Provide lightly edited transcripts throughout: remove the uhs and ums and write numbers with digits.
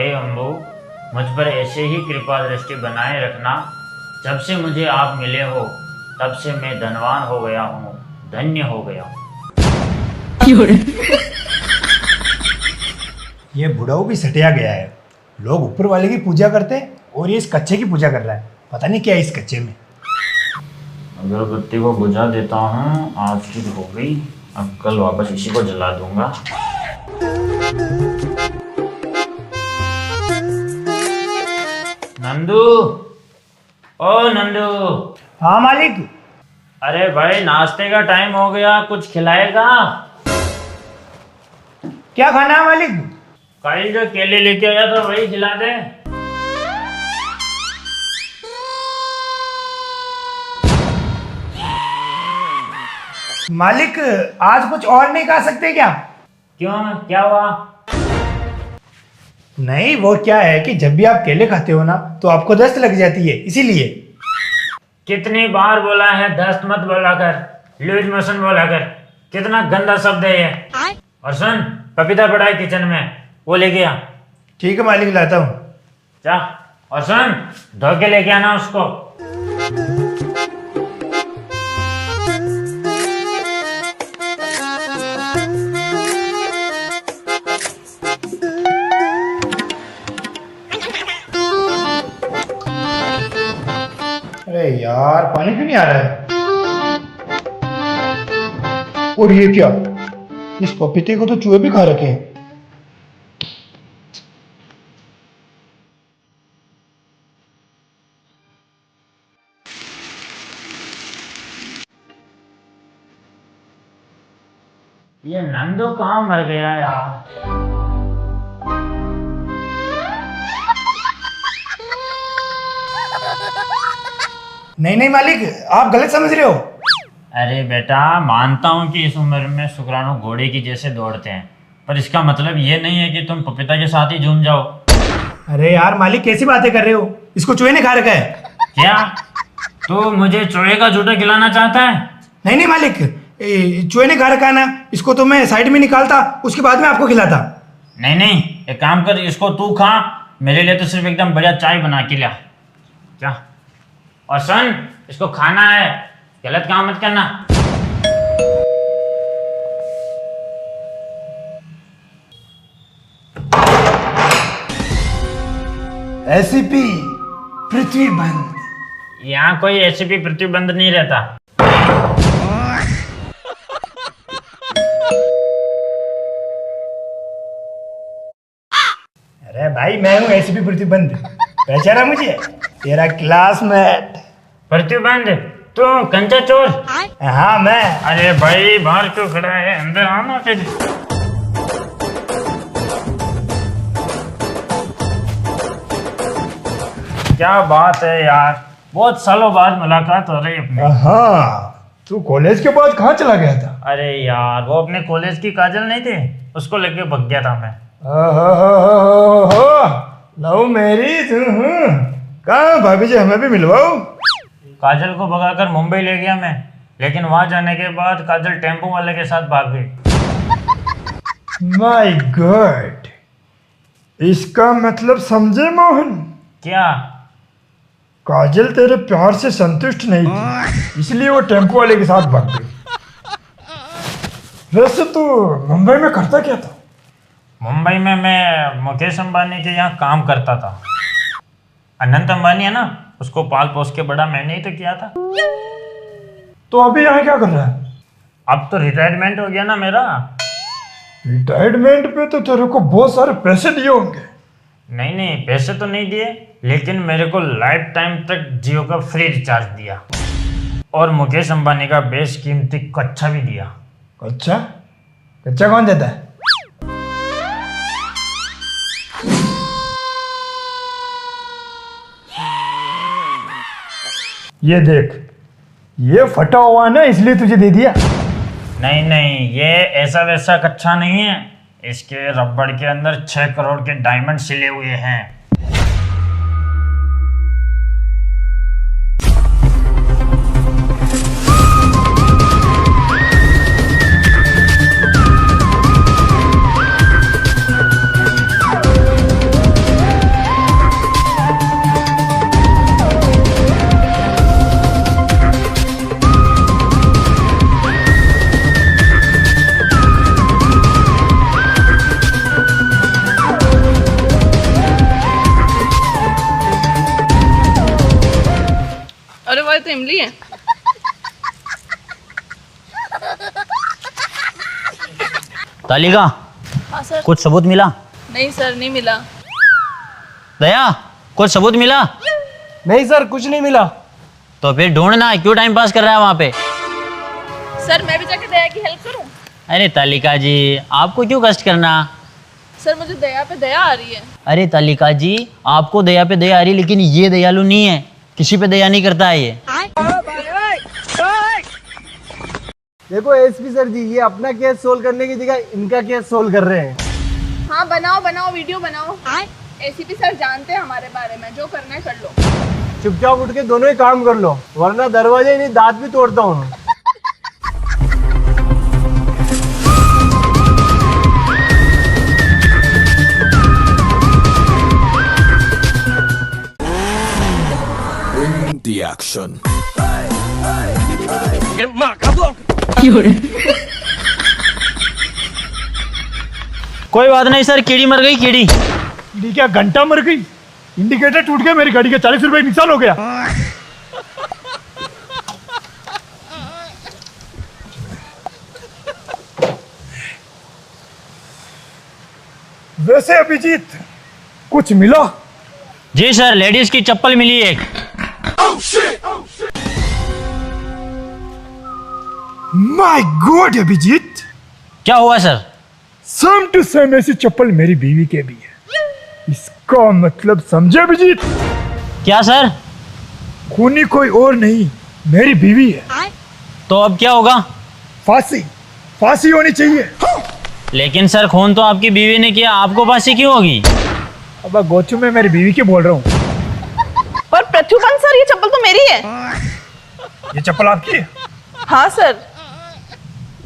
हे अम्बू, मुझ पर ऐसे ही कृपा दृष्टि बनाए रखना। जब से मुझे आप मिले हो तब से मैं धनवान हो गया हूँ, धन्य हो गया हूँ। ये बुढ़ाऊ भी सटिया गया है। लोग ऊपर वाले की पूजा करते हैं और ये इस कच्चे की पूजा कर रहा है। पता नहीं क्या है इस कच्चे में। अगरबत्ती को बुझा देता हूँ, आज की हो गई, अब कल वापस इसी को जला दूंगा। नंदू, ओ नंदू। हाँ मालिक। अरे भाई, नाश्ते का टाइम हो गया, कुछ खिलाएगा? क्या खाना है मालिक? कल जो केले लेके आया था वही खिला दे। मालिक आज कुछ और नहीं खा सकते क्या? क्यों, क्या हुआ? नहीं, वो क्या है कि जब भी आप केले खाते हो ना तो आपको दस्त लग जाती है, इसीलिए। कितनी बार बोला है दस्त मत बोला कर, लूज मोशन बोला कर। कितना गंदा शब्द है ये। और सुन, पपीता पड़ा है किचन में, वो लेके आ। ठीक है मालिक, लाता हूँ। जा, और सुन, धो के लेके आना उसको। अरे यार, पानी क्यों नहीं आ रहा है? और ये क्या? इस पपीते को तो चूहे भी खा रखे हैं। ये नंदू कहाँ मर गया यार? नहीं नहीं मालिक, आप गलत समझ रहे हो। अरे बेटा, मानता हूँ कि इस उम्र में शुक्राणु घोड़े की जैसे दौड़ते हैं, पर इसका मतलब ये नहीं है कि तुम पपीता के साथ ही झूम जाओ। अरे यार मालिक, कैसी बातें कर रहे हो? इसको चूहे ने खा रखा है। क्या तू मुझे चूहे का झूठा खिलाना चाहता है? नहीं नहीं मालिक, चूहे ने खा रखा है ना, इसको तो मैं साइड में निकालता, उसके बाद में आपको खिलाता। नहीं नहीं, एक काम कर, इसको तू खा, मेरे लिए तो सिर्फ एकदम बढ़िया चाय बना के लिया। क्या? और सुन, इसको खाना है, गलत काम मत करना। एसीपी पृथ्वी बंद। यहाँ कोई एसीपी प्रतिबंध नहीं रहता। अरे भाई, मैं हूँ एसीपी प्रतिबंध, पहचाना मुझे? तेरा क्लासमेट। प्रतिबंध? तू कंचा चोर? हाँ मैं। अरे भाई, बाहर क्यों खड़ा है, अंदर आना फिर। क्या बात है यार, बहुत सालों बाद मुलाकात हो रही है अपनी। हाँ, तू कॉलेज के बाद कहाँ चला गया था? अरे यार, वो अपने कॉलेज की काजल नहीं थी, उसको लेके भाग गया था मैं। Love marriage? कहाँ भाभी जी, हमें भी मिलवाओ। काजल को भगाकर मुंबई ले गया मैं, लेकिन वहां जाने के बाद काजल टेम्पो वाले के साथ भाग गई। माय गॉड, इसका मतलब समझे मोहन? क्या? काजल तेरे प्यार से संतुष्ट नहीं थी, इसलिए वो टेम्पो वाले के साथ भाग गई। वैसे तू मुंबई में करता क्या था? मुंबई में मैं मुकेश अंबानी के यहाँ काम करता था। अनंत अंबानी है ना, उसको पाल पोस के बड़ा मैंने ही तो किया था। तो अभी यहाँ क्या कर रहा है? अब तो रिटायरमेंट हो गया ना मेरा। रिटायरमेंट पे तो तेरे को बहुत सारे पैसे दिए होंगे। नहीं नहीं, पैसे तो नहीं दिए, लेकिन मेरे को लाइफ टाइम तक जियो का फ्री रिचार्ज दिया, और मुकेश अंबानी का बेश कीमती कच्चा भी दिया। कच्चा? कच्चा कौन देता है? ये देख, ये फटा हुआ ना, इसलिए तुझे दे दिया। नहीं नहीं, ये ऐसा वैसा कच्चा नहीं है, इसके रबड़ के अंदर 6 करोड़ के डायमंड सिले हुए हैं। अरे वो तो इमली है। तालिका, हाँ सर। कुछ सबूत मिला? नहीं सर, नहीं मिला। दया, कुछ सबूत मिला? नहीं सर, कुछ नहीं मिला। तो फिर ढूंढना, क्यों टाइम पास कर रहा है वहाँ पे? सर मैं भी जाके दया की हेल्प करूं? अरे तालिका जी, आपको क्यों कष्ट करना? सर मुझे दया पे दया आ रही है। अरे तालिका जी, आपको दया पे दया आ रही है, लेकिन ये दयालु नहीं है, किसी पे दया नहीं करता है ये। देखो एसपी सर जी, ये अपना केस सोल्व करने की जगह इनका केस सोल्व कर रहे हैं। हाँ बनाओ बनाओ, वीडियो बनाओ। एसीपी सर जानते हैं हमारे बारे में, जो करना है कर लो। चुपचाप उठ के दोनों ही काम कर लो, वरना दरवाजे नहीं दांत भी तोड़ता हूँ। The action. कोई बात नहीं सर, कीड़ी मर गई कीड़ी। कीड़ी क्या घंटा मर गई? इंडिकेटर टूट गया, मेरी गाड़ी का 40 रुपए नुकसान हो गया। वैसे अभिजीत, कुछ मिला? जी सर, लेडीज की चप्पल मिली एक। माय गॉड अभिजीत, क्या हुआ सर? सेम टू सेम ऐसी चप्पल मेरी बीवी के भी है। इसका मतलब समझे अभिजीत? क्या सर? खूनी कोई और नहीं, मेरी बीवी है। तो अब क्या होगा? फांसी, फांसी होनी चाहिए। लेकिन सर, खून तो आपकी बीवी ने किया, आपको फांसी क्यों होगी? अब गोचू में मेरी बीवी की बोल रहा हूँ। पर प्रत्युपन सर, ये चप्पल तो मेरी है। ये चप्पल आपकी है? हाँ सर।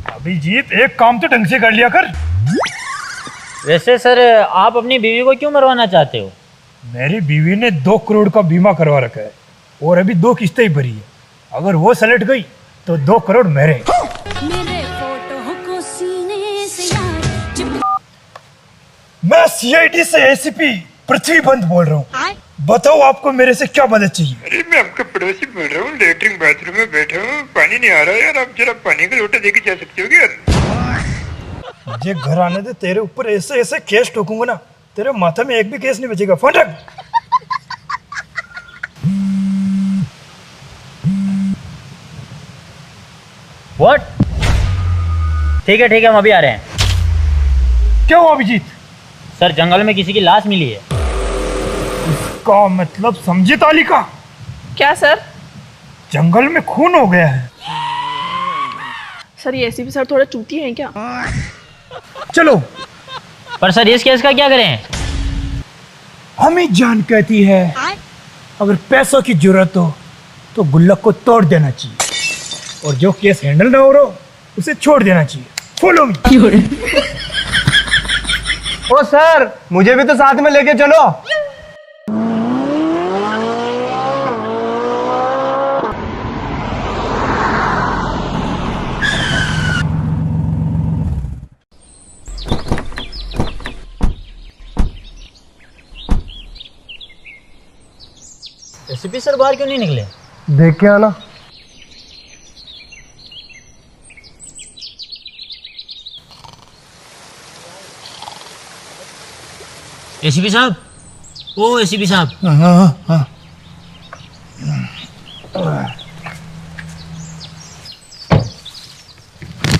अभिजीत, एक काम तो ढंग से कर लिया कर। वैसे सर, आप अपनी बीवी को क्यों मरवाना चाहते हो? मेरी बीवी ने 2 करोड़ का बीमा करवा रखा है और अभी 2 किस्तें ही भरी है। अगर वो सलट गई तो 2 करोड़ मेरे। मेरे फोटो को सीने से यार मैं सीआईडी से एसीपी पृथ्वी बंद बोल रहा हूँ। बताओ आपको मेरे से क्या मदद चाहिए? अरे मैं आपका पड़ोसी बोल रहा हूँ, लेटरिन बाथरूम में बैठा हूँ, पानी नहीं आ रहा यार, आप जरा पानी का लोटा देके जा सकते हो क्या? मुझे घर आने दे, तेरे ऊपर ऐसे ऐसे केस ठोकूंगा ना, तेरे माथा में एक भी केस नहीं बचेगा। फोन रख। व्हाट? ठीक है, हम अभी आ रहे हैं। क्या हुआ अभिजीत? सर, जंगल में किसी की लाश मिली है। इसका मतलब समझी तालिका? क्या सर? जंगल में खून हो गया है। सर ये एसीपी सर थोड़ा चूती हैं क्या? चलो। पर सर, इस केस का क्या करें? हमें जान कहती है, अगर पैसों की जरूरत हो तो गुल्लक को तोड़ देना चाहिए, और जो केस हैंडल ना हो रहा उसे छोड़ देना चाहिए। Follow me. ओ सर, मुझे भी तो साथ में लेके चलो। एसीपी सर बाहर क्यों नहीं निकले? देख के आना। एसीपी साहब, ओ एसीपी साहब। हाँ।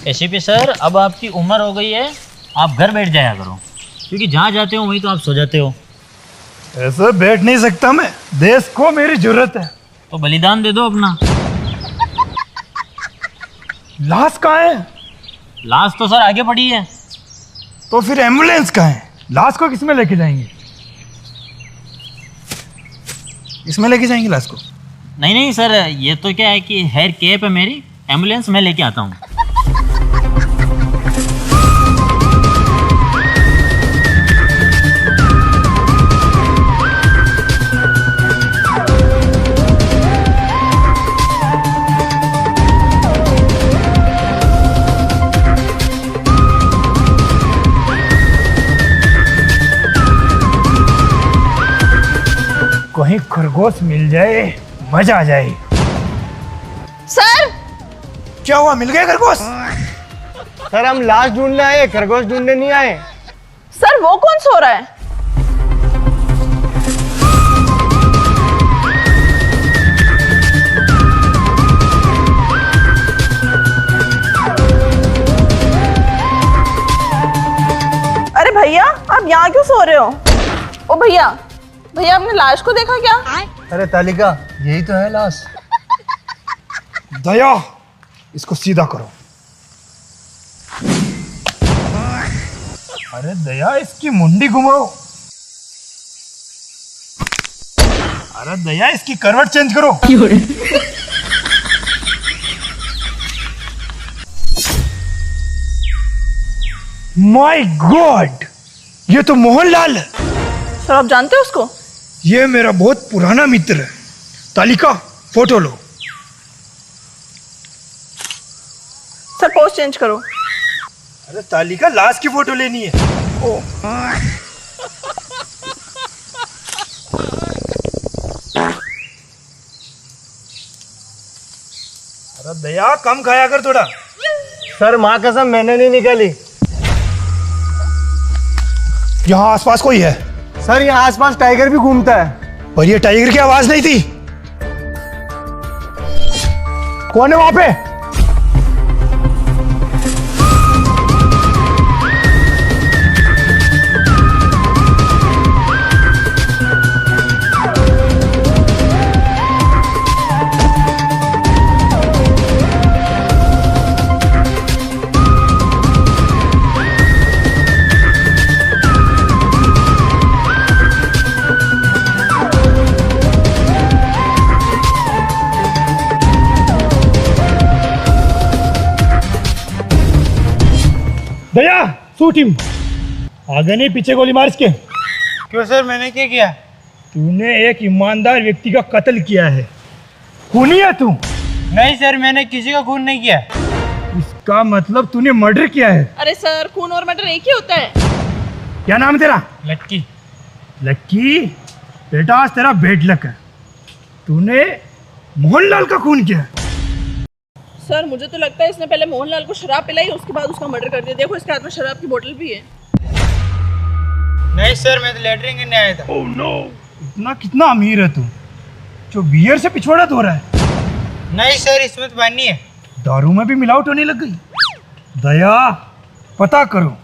एसीपी सर, अब आपकी उम्र हो गई है, आप घर बैठ जाया करो, क्योंकि जहाँ जाते हो वहीं तो आप सो जाते हो। ऐसे बैठ नहीं सकता मैं, देश को मेरी जरूरत है। तो बलिदान दे दो अपना। लाश कहाँ है? लाश तो सर आगे पड़ी है। तो फिर एम्बुलेंस कहाँ है? लाश को किसमें लेके जाएंगे? इसमें लेके जाएंगे लाश को? नहीं सर, ये तो क्या है कि हेयर कैप है मेरी, एम्बुलेंस मैं लेके आता हूँ। कहीं खरगोश मिल जाए, मजा आ जाए। सर क्या हुआ, मिल गए खरगोश? सर हम लाश ढूंढने आए, खरगोश ढूंढने नहीं आए। सर वो कौन सो रहा है? अरे भैया आप यहाँ क्यों सो रहे हो? ओ भैया, भैया आपने लाश को देखा क्या? अरे तालिका, यही तो है लाश। दया, इसको सीधा करो। अरे दया, इसकी मुंडी घुमाओ। अरे दया, इसकी करवट चेंज करो। माय गॉड, ये तो मोहनलाल है। सर आप जानते हो उसको? ये मेरा बहुत पुराना मित्र है। तालिका, फोटो लो। सर पोज चेंज करो। अरे तालिका, लाश की फोटो लेनी है। ओ अरे दया, कम खाया कर थोड़ा। सर माँ कसम मैंने नहीं निकाली। यहाँ आसपास कोई है? सर यहाँ आसपास टाइगर भी घूमता है। पर ये टाइगर की आवाज नहीं थी। कौन है वहां पे? दया, शूट हिम। आगे नहीं, पीछे गोली मार इसके। क्यों सर, मैंने क्या किया? तूने एक ईमानदार व्यक्ति का कत्ल किया है। खूनी है तू? नहीं सर, मैंने किसी का खून नहीं किया। इसका मतलब तूने मर्डर किया है। अरे सर खून और मर्डर एक ही होता है। क्या नाम है तेरा? लक्की। लक्की बेटा, आज तेरा बेड लक है। तूने मोहनलाल का खून किया है। सर मुझे तो लगता है इसने पहले मोहनलाल को शराब पिलाई, उसके बाद उसका मर्डर कर दिया। देखो इसके हाथ में शराब की बोतल भी है। नहीं सर, मैं तो लेटरिन करने आया था। ओह नो, इतना कितना अमीर है तू जो बियर से पिछवाड़ा धो रहा है? नहीं सर, इसमें तो पानी है। दारू में भी मिलावट होने लग गई। दया, पता करो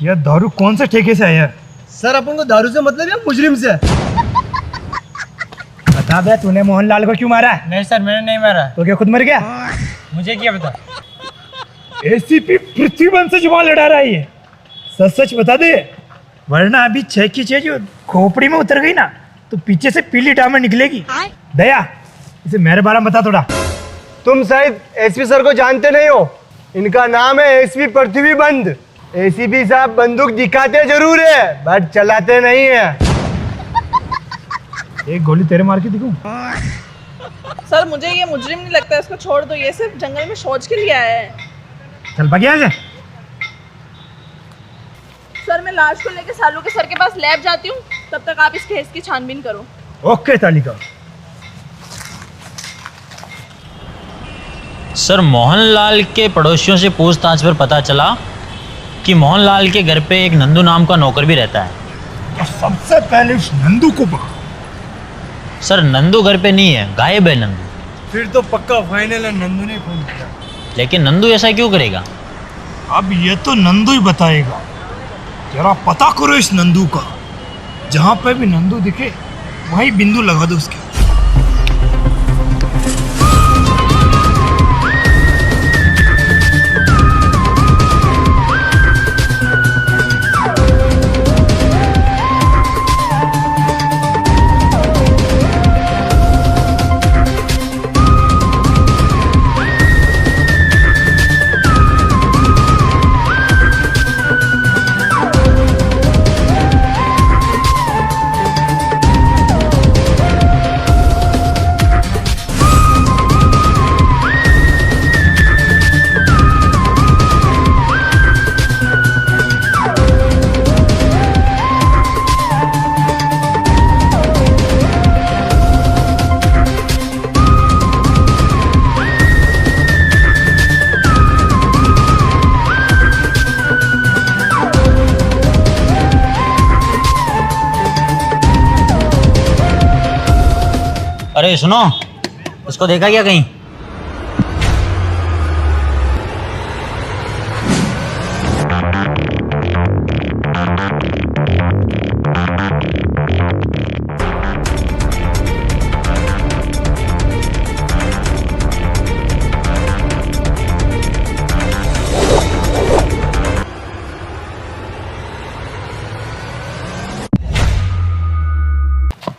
यह दारू कौन से ठेके से आया है। सर अपन को दारू से मतलब या मुजरिम से? बता बे, तूने मोहनलाल को क्यों मारा? नहीं सर, मैंने नहीं मारा। तो क्या खुद मर गया? मुझे क्या पता। एसीपी पृथ्वीबन से जुबान लड़ा रहा है ये। सच सच बता दे, वरना अभी 6 की 6 जो खोपड़ी में उतर गई ना तो पीछे से पीली टामर निकलेगी। दया, इसे मेरे बारे में बता थोड़ा। तुम शायद एसपी सर को जानते नहीं हो। इनका नाम है एसपी पृथ्वीबंद। एसीपी साहब बंदूक दिखाते जरूर है बट चलाते नहीं है। एक गोली तेरे मार के दिखाऊं? सर मुझे ये मुजरिम नहीं लगता, इसको छोड़ दो। ये सिर्फ जंगल में शौच के लिए आया है। चल भाग यहाँ से। सर मैं लाश को लेकर सालू के सर के पास लैब जाती हूँ, तब तक आप इस केस की छानबीन करो। ओके तालिका। सर मोहनलाल के पड़ोसियों से पूछताछ पर पता चला कि मोहनलाल के घर पे एक नंदू नाम का नौकर भी रहता है। और सबसे पहले उस नंदू को पकड़ो। सर नंदू घर पे नहीं है, गायब है नंदू। फिर तो पक्का फाइनल है, नंदू ने खून किया। लेकिन नंदू ऐसा क्यों करेगा? अब ये तो नंदू ही बताएगा। जरा पता करो इस नंदू का। जहां पे भी नंदू दिखे वहीं बिंदु लगा दो उसके। अरे सुनो, इसको देखा क्या कहीं?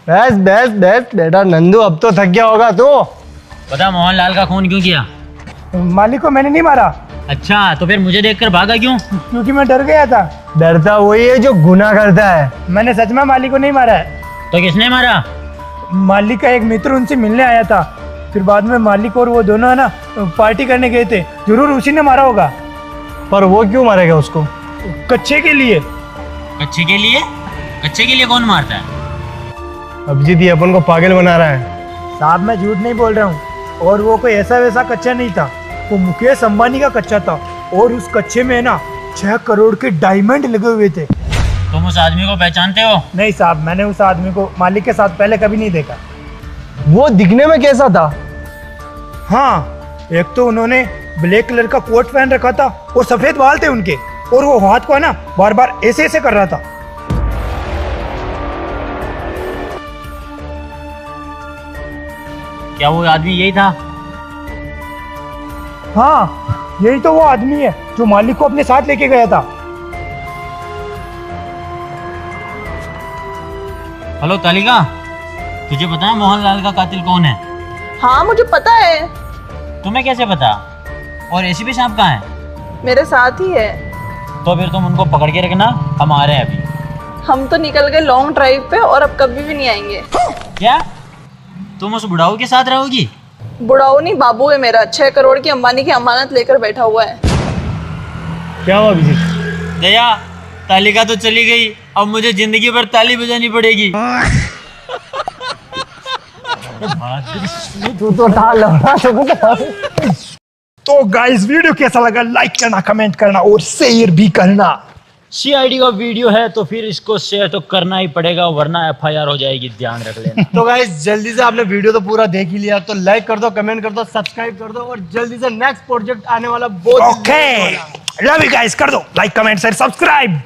बस बस बस बेटा नंदू, अब तो थक गया होगा तू। पता मोहनलाल का खून क्यों किया? मालिक को मैंने नहीं मारा, अच्छा, तो फिर मुझे देखकर भागा क्यों? क्योंकि मैं डर गया था। डरता वही है जो गुनाह करता है। मैंने सच में मालिक को नहीं मारा है। तो किसने मारा? मालिक का एक मित्र उनसे मिलने आया था, फिर बाद में मालिक और वो दोनों है ना पार्टी करने गए थे। जरूर उसी ने मारा होगा। पर वो क्यों मारेगा उसको? कच्चे के लिए। कच्चे के लिए? कच्चे के लिए कौन मारता है? अभिजीत ये अपन को पागल बना रहा है। साहब मैं झूठ नहीं बोल रहा हूँ, और वो कोई ऐसा वैसा कच्चा नहीं था, वो मुकेश अंबानी का कच्चा था। और उस कच्चे में ना 6 करोड़ के डायमंड लगे हुए थे। तुम उस आदमी को पहचानते हो? नहीं साहब, मैंने उस आदमी को मालिक के साथ पहले कभी नहीं देखा। वो दिखने में कैसा था? हाँ, एक तो उन्होंने ब्लैक कलर का कोट पहन रखा था और सफेद बाल थे उनके, और वो हाथ को है ना बार बार ऐसे ऐसे कर रहा था। क्या वो आदमी यही था? हाँ, यही तो वो आदमी है जो मालिक को अपने साथ लेके गया था। हेलो तालिका, तुझे पता है मोहनलाल का कातिल कौन है? हाँ मुझे पता है। तुम्हें कैसे पता? और एसीपी साहब कहाँ है? मेरे साथ ही है। तो फिर तुम उनको पकड़ के रखना, हम आ रहे हैं अभी। हम तो निकल गए लॉन्ग ड्राइव पे और अब कभी भी नहीं आएंगे। क्या तुम उस बुढ़ाऊ के साथ रहोगी? बुढ़ाऊ नहीं, बाबू है मेरा। 6 करोड़ की अंबानी की अमानत लेकर बैठा हुआ है। क्या हुआ अभिजीत? दया, तालिका तो चली गई, अब मुझे जिंदगी भर ताली बजानी पड़ेगी। तू तो टाल रहा। तो गाइस वीडियो कैसा लगा लाइक करना, कमेंट करना और शेयर भी करना। सीआईडी का वीडियो है तो फिर इसको शेयर तो करना ही पड़ेगा, वरना एफआईआर हो जाएगी, ध्यान रख लेना। तो गाइस जल्दी से, आपने वीडियो तो पूरा देख ही लिया, तो लाइक कर दो, कमेंट कर दो, सब्सक्राइब कर दो, और जल्दी से नेक्स्ट प्रोजेक्ट आने वाला बहुत ओके, लव यू गाइस, कर दो लाइक कमेंट शेयर सब्सक्राइब।